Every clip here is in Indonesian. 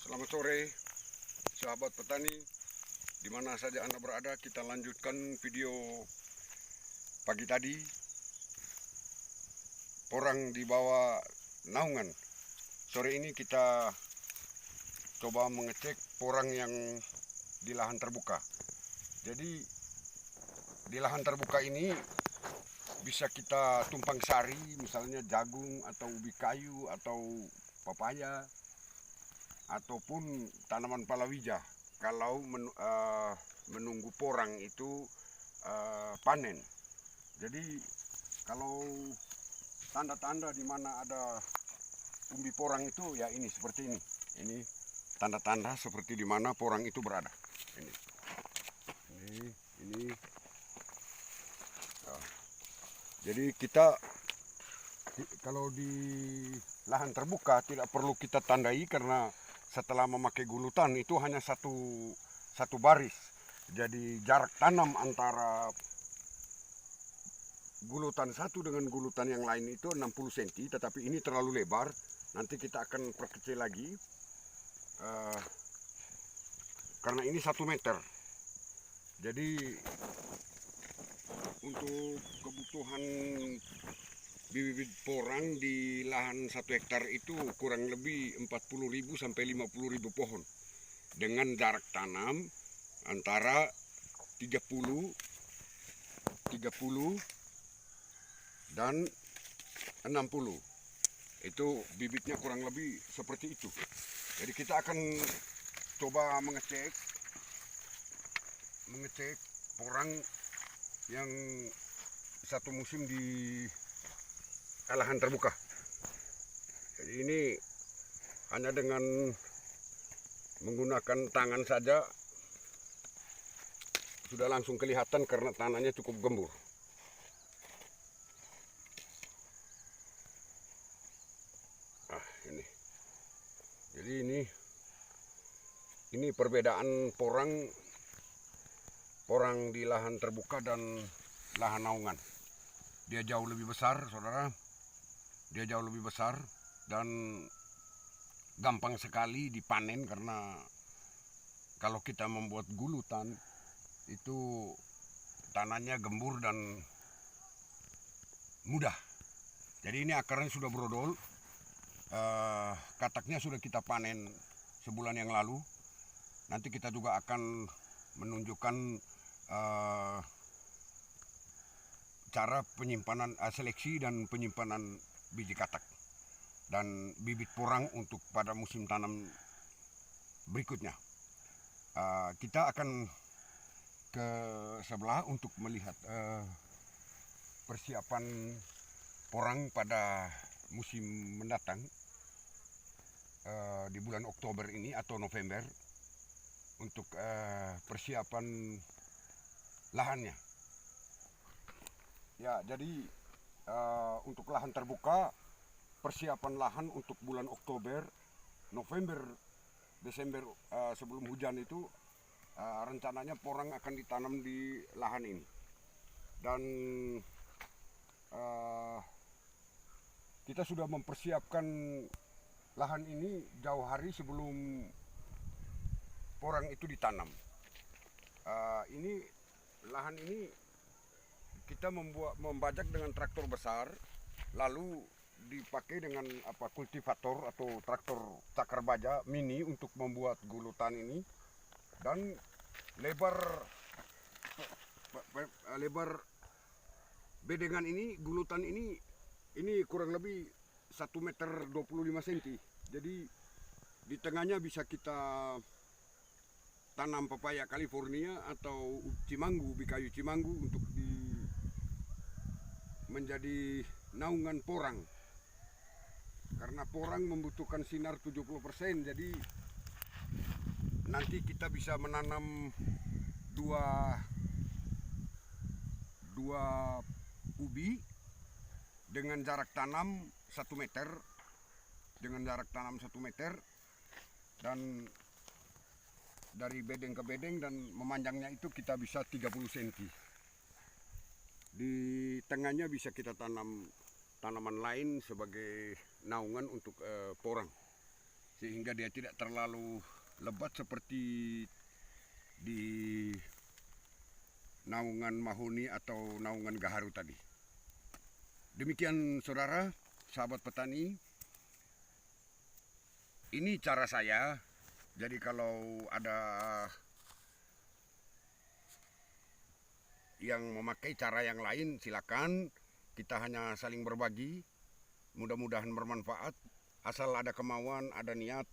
Selamat sore, sahabat petani. Di mana saja Anda berada, kita lanjutkan video pagi tadi. Porang di bawah naungan. Sore ini kita coba mengecek porang yang di lahan terbuka. Jadi di lahan terbuka ini bisa kita tumpang sari, misalnya jagung atau ubi kayu atau papaya ataupun tanaman palawija kalau menunggu porang itu panen. Jadi kalau tanda-tanda di mana ada umbi porang itu ya ini seperti ini. Ini tanda-tanda seperti di mana porang itu berada. Ini. Nah, jadi kita kalau di lahan terbuka tidak perlu kita tandai karena setelah memakai gulutan itu hanya satu baris. Jadi jarak tanam antara gulutan satu dengan gulutan yang lain itu 60 cm, tetapi ini terlalu lebar. Nanti kita akan perkecil lagi karena ini 1 meter. Jadi untuk kebutuhan bibit porang di lahan 1 hektar itu kurang lebih 40.000 sampai 50.000 pohon dengan jarak tanam antara 30 dan 60. Itu bibitnya kurang lebih seperti itu. Jadi kita akan coba mengecek porang yang satu musim di lahan terbuka. Jadi ini hanya dengan menggunakan tangan saja sudah langsung kelihatan karena tanahnya cukup gembur. Ini. Jadi ini perbedaan porang di lahan terbuka dan lahan naungan. Dia jauh lebih besar, saudara. Dia jauh lebih besar dan gampang sekali dipanen karena kalau kita membuat gulutan itu tanahnya gembur dan mudah. Jadi ini akarnya sudah brodol, kataknya sudah kita panen sebulan yang lalu. Nanti kita juga akan menunjukkan cara penyimpanan, seleksi dan penyimpanan biji katak dan bibit porang untuk pada musim tanam berikutnya. Kita akan ke sebelah untuk melihat persiapan porang pada musim mendatang di bulan Oktober ini atau November untuk persiapan lahannya. Ya, jadi untuk lahan terbuka, persiapan lahan untuk bulan Oktober, November, Desember sebelum hujan itu rencananya porang akan ditanam di lahan ini. Dan kita sudah mempersiapkan lahan ini jauh hari sebelum porang itu ditanam. Lahan ini kita membajak dengan traktor besar, lalu dipakai dengan kultivator atau traktor cakar baja mini untuk membuat gulutan ini. Dan lebar bedengan ini, gulutan ini kurang lebih 1 meter 25 cm. Jadi di tengahnya bisa kita tanam papaya California atau cimanggu, ubi kayu cimanggu untuk menjadi naungan porang. Karena porang membutuhkan sinar 70%, jadi nanti kita bisa menanam dua ubi dengan jarak tanam 1 meter, dan dari bedeng ke bedeng, dan memanjangnya itu kita bisa 30 cm. Di tengahnya bisa kita tanam tanaman lain sebagai naungan untuk porang. sehingga dia tidak terlalu lebat seperti di naungan mahoni atau naungan gaharu tadi. Demikian saudara, sahabat petani, ini cara saya. Jadi kalau ada yang memakai cara yang lain silakan, kita hanya saling berbagi. Mudah-mudahan bermanfaat, asal ada kemauan, ada niat,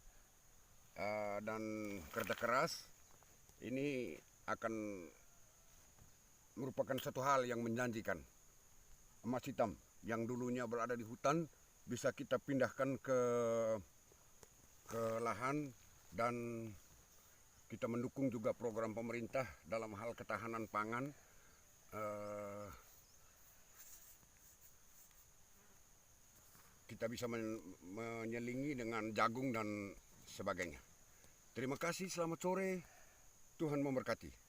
dan kerja keras. Ini akan merupakan satu hal yang menjanjikan. Emas hitam yang dulunya berada di hutan bisa kita pindahkan ke lahan, dan kita mendukung juga program pemerintah dalam hal ketahanan pangan. Kita bisa menyelingi dengan jagung dan sebagainya. Terima kasih, selamat sore, Tuhan memberkati.